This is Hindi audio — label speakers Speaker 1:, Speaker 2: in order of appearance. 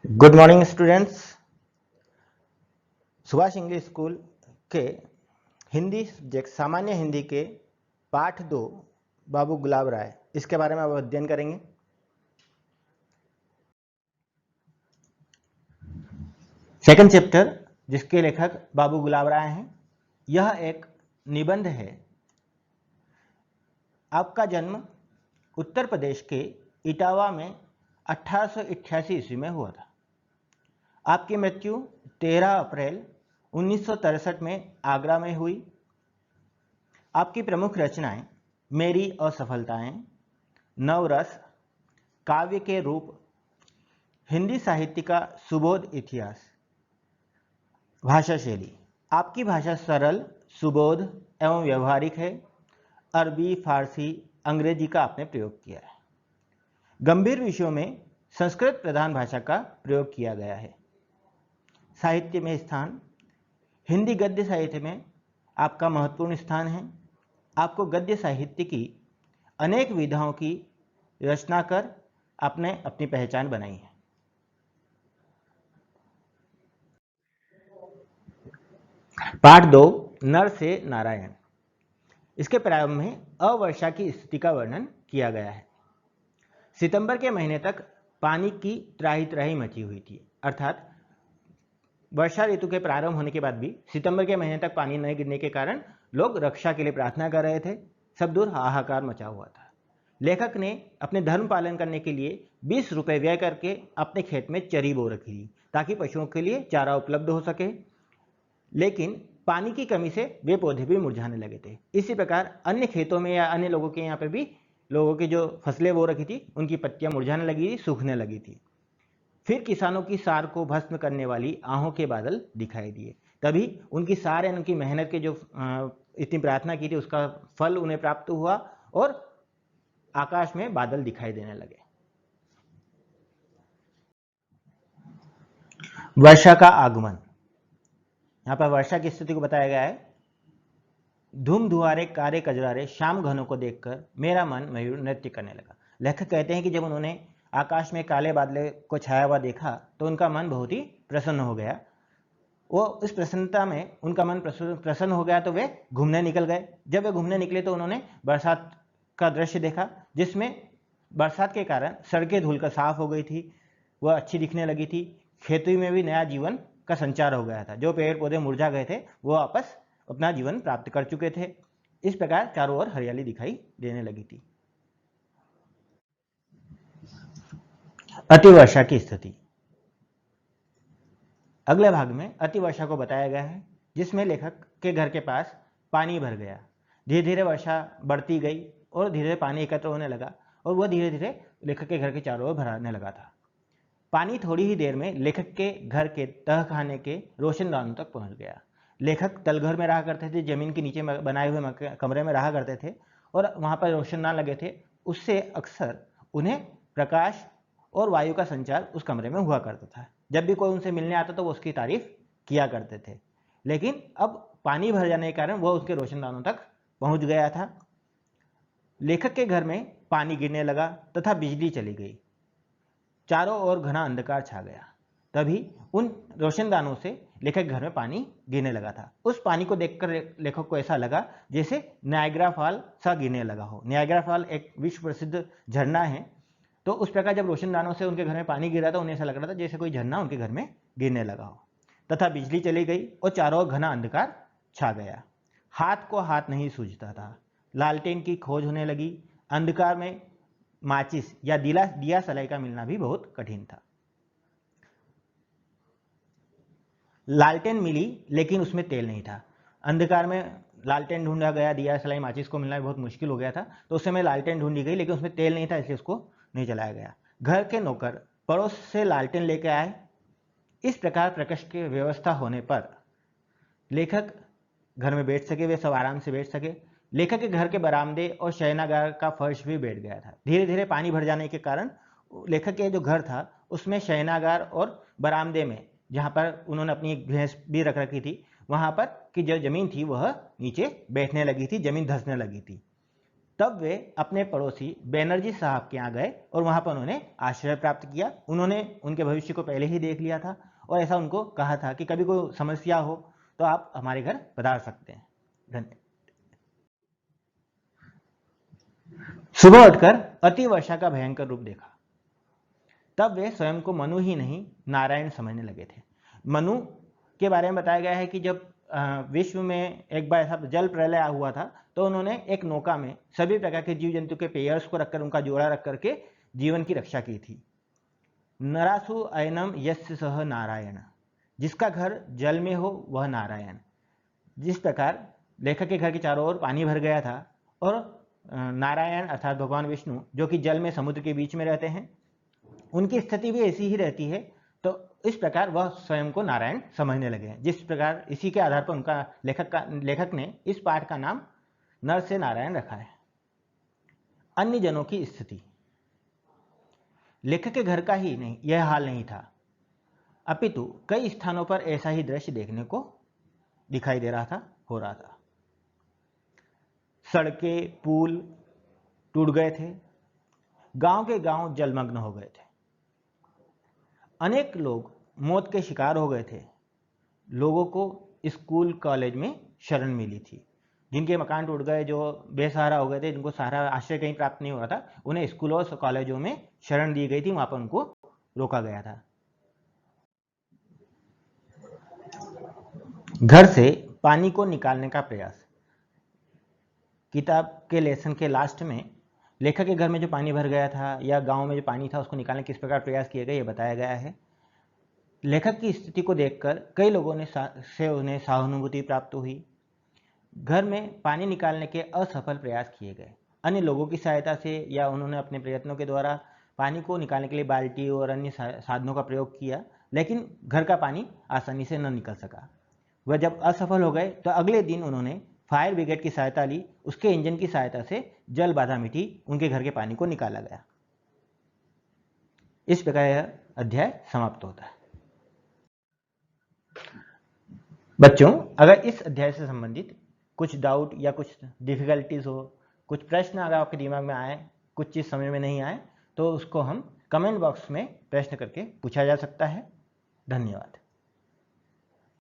Speaker 1: Good morning students. Subhash English school के हिंदी सब्जेक्ट सामान्य हिंदी के पाठ 2 बाबू गुलाब राय, इसके बारे में अब अध्ययन करेंगे। सेकंड चैप्टर जिसके लेखक बाबू गुलाब राय हैं, यह एक निबंध है। आपका जन्म उत्तर प्रदेश के इटावा में 1888 ईस्वी में हुआ था। आपकी मृत्यु 13 अप्रैल 1963 में आगरा में हुई। आपकी प्रमुख रचनाएं मेरी असफलताएं, नवरस, काव्य के रूप, हिंदी साहित्य का सुबोध इतिहास। भाषा शैली, आपकी भाषा सरल, सुबोध एवं व्यवहारिक है। अरबी, फारसी, अंग्रेजी का आपने प्रयोग किया है। गंभीर विषयों में संस्कृत प्रधान भाषा का प्रयोग किया गया है। साहित्य में स्थान, हिंदी गद्य साहित्य में आपका महत्वपूर्ण स्थान है। आपको गद्य साहित्य की अनेक विधाओं की रचना कर आपने अपनी पहचान बनाई है। पाठ 2 नर से नारायण। इसके प्रारंभ में अवर्षा की स्थिति का वर्णन किया गया है। सितंबर के महीने तक पानी की त्राही त्राही मची हुई थी, अर्थात वर्षा ऋतु के प्रारंभ होने के बाद भी सितंबर के महीने तक पानी नहीं गिरने के कारण लोग रक्षा के लिए प्रार्थना कर रहे थे। सब दूर हाहाकार मचा हुआ था। लेखक ने अपने धर्म पालन करने के लिए 20 रुपये व्यय करके अपने खेत में चरी बो रखी थी ताकि पशुओं के लिए चारा उपलब्ध हो सके, लेकिन पानी की कमी से वे पौधे भी मुरझाने लगे थे। इसी प्रकार अन्य खेतों में या अन्य लोगों के यहाँ पे भी लोगों की जो फसलें बो रखी थी उनकी पत्तियां मुरझाने लगी थी, सूखने लगी थी। फिर किसानों की सार को भस्म करने वाली आहों के बादल दिखाई दिए। तभी उनकी सार यानी उनकी मेहनत के जो इतनी प्रार्थना की थी उसका फल उन्हें प्राप्त हुआ और आकाश में बादल दिखाई देने लगे। वर्षा का आगमन, यहाँ पर वर्षा की स्थिति को बताया गया है। धूम धुआरे कारे कजरारे शाम घनों को देखकर मेरा मन मयूर नृत्य करने लगा। लेखक कहते हैं कि जब उन्होंने आकाश में काले बादल को छाया हुआ देखा तो उनका मन बहुत ही प्रसन्न हो गया। वो इस प्रसन्नता में उनका मन प्रसन्न हो गया तो वे घूमने निकल गए। जब वे घूमने निकले तो उन्होंने बरसात का दृश्य देखा, जिसमें बरसात के कारण सड़कें धुलकर साफ हो गई थी, वह अच्छी दिखने लगी थी। खेती में भी नया जीवन का संचार हो गया था। जो पेड़ पौधे मुरझा गए थे वो वापस अपना जीवन प्राप्त कर चुके थे। इस प्रकार चारों ओर हरियाली दिखाई देने लगी थी। अतिवर्षा की स्थिति, अगले भाग में अतिवर्षा को बताया गया है, जिसमें लेखक के घर के पास पानी भर गया। धीरे धीरे वर्षा बढ़ती गई और धीरे धीरे पानी एकत्र होने लगा और वह धीरे धीरे लेखक के घर के चारों ओर भराने लगा था। पानी थोड़ी ही देर में लेखक के घर के तहखाने के रोशनदानों तक पहुंच गया। लेखक तलघर में रहा करते थे, जमीन के नीचे बनाए हुए कमरे में रहा करते थे और वहां पर रोशनदान लगे थे। उससे अक्सर उन्हें प्रकाश और वायु का संचार उस कमरे में हुआ करता था। जब भी कोई उनसे मिलने आता तो वो उसकी तारीफ किया करते थे। लेकिन अब पानी भर जाने के कारण वह उसके रोशनदानों तक पहुंच गया था। लेखक के घर में पानी गिरने लगा तथा बिजली चली गई। चारों ओर घना अंधकार छा गया। तभी उन रोशनदानों से लेखक घर में पानी गिरने लगा था। उस पानी को देखकर लेखक को ऐसा लगा जैसे नायग्रा फॉल सा गिरने लगा हो। नायग्रा फॉल एक विश्व प्रसिद्ध झरना है। तो उस प्रकार जब रोशनदानों से उनके घर में पानी गिरा था उन्हें ऐसा लग रहा था जैसे कोई झरना उनके घर में गिरने लगा हो। तथा बिजली चली गई और चारों ओर घना अंधकार छा गया। हाथ को हाथ नहीं सूझता था। लालटेन की खोज होने लगी। अंधकार में माचिस या दिया सलाई का मिलना भी बहुत कठिन था। लालटेन मिली लेकिन उसमें तेल नहीं था। अंधकार में लालटेन ढूंढा गया, दिया सलाई माचिस को मिलना बहुत मुश्किल हो गया था। तो उस समय लालटेन ढूंढी गई लेकिन उसमें तेल नहीं था, इसलिए उसको नहीं जलाया गया। घर के नौकर पड़ोस से लालटेन लेके आए। इस प्रकार प्रकाश की व्यवस्था होने पर लेखक घर में बैठ सके, वे सब आराम से बैठ सके। लेखक के घर के बरामदे और शयनागार का फर्श भी बैठ गया था। धीरे धीरे पानी भर जाने के कारण लेखक के जो घर था उसमें शयनागार और बरामदे में, जहाँ पर उन्होंने अपनी एक भैंस भी रख रखी थी, वहाँ पर की जो जमीन थी वह नीचे बैठने लगी थी, जमीन धंसने लगी थी। तब वे अपने पड़ोसी बैनर्जी साहब के यहाँ गए और वहाँ पर उन्होंने आश्रय प्राप्त किया। उन्होंने उनके भविष्य को पहले ही देख लिया था और ऐसा उनको कहा था कि कभी कोई समस्या हो तो आप हमारे घर पधार सकते हैं। धन्यवाद। सुबह उठकर अति वर्षा का भयंकर रूप देखा। तब वे स्वयं को मनु ही नहीं नारायण समझने लगे थे। मनु के बारे में बताया गया है कि जब विश्व में एक बार ऐसा जल प्रलय हुआ था तो उन्होंने एक नौका में सभी प्रकार के जीव जंतु के पेयर्स को रखकर उनका जोड़ा रख करके जीवन की रक्षा की थी। नरासु अयनम यस्य सह नारायण, जिसका घर जल में हो वह नारायण। जिस प्रकार लेखक के घर के चारों ओर पानी भर गया था और नारायण अर्थात भगवान विष्णु जो कि जल में समुद्र के बीच में रहते हैं, उनकी स्थिति भी ऐसी ही रहती है। तो इस प्रकार वह स्वयं को नारायण समझने लगे हैं। जिस प्रकार इसी के आधार पर उनका लेखक ने इस पाठ का नाम नर से नारायण रखा है। अन्य जनों की स्थिति। लेखक के घर का ही नहीं यह हाल नहीं था, अपितु कई स्थानों पर ऐसा ही दृश्य देखने को दिखाई दे रहा था, हो रहा था। सड़कें पुल टूट गए थे, गांव के गांव जलमग्न हो गए थे, अनेक लोग मौत के शिकार हो गए थे। लोगों को स्कूल कॉलेज में शरण मिली थी। जिनके मकान टूट गए, जो बेसहारा हो गए थे, जिनको सहारा आश्रय कहीं प्राप्त नहीं हो रहा था, उन्हें स्कूलों और कॉलेजों में शरण दी गई थी, वहां पर उनको रोका गया था। घर से पानी को निकालने का प्रयास। किताब के लेसन के लास्ट में लेखक के घर में जो पानी भर गया था या गांव में जो पानी था उसको निकालने किस प्रकार प्रयास किए गए ये बताया गया है। लेखक की स्थिति को देखकर कई लोगों से उन्हें सहानुभूति प्राप्त हुई। घर में पानी निकालने के असफल प्रयास किए गए। अन्य लोगों की सहायता से या उन्होंने अपने प्रयत्नों के द्वारा पानी को निकालने के लिए बाल्टी और अन्य साधनों का प्रयोग किया, लेकिन घर का पानी आसानी से न निकल सका। वह जब असफल हो गए तो अगले दिन उन्होंने फायर ब्रिगेड की सहायता ली। उसके इंजन की सहायता से जल बाधा मिटी, उनके घर के पानी को निकाला गया। इस प्रकार यह अध्याय समाप्त होता है। बच्चों, अगर इस अध्याय से संबंधित कुछ डाउट या कुछ डिफिकल्टीज हो, कुछ प्रश्न अगर आपके दिमाग में आए, कुछ चीज़ समझ में नहीं आए, तो उसको हम कमेंट बॉक्स में प्रश्न करके पूछा जा सकता है। धन्यवाद।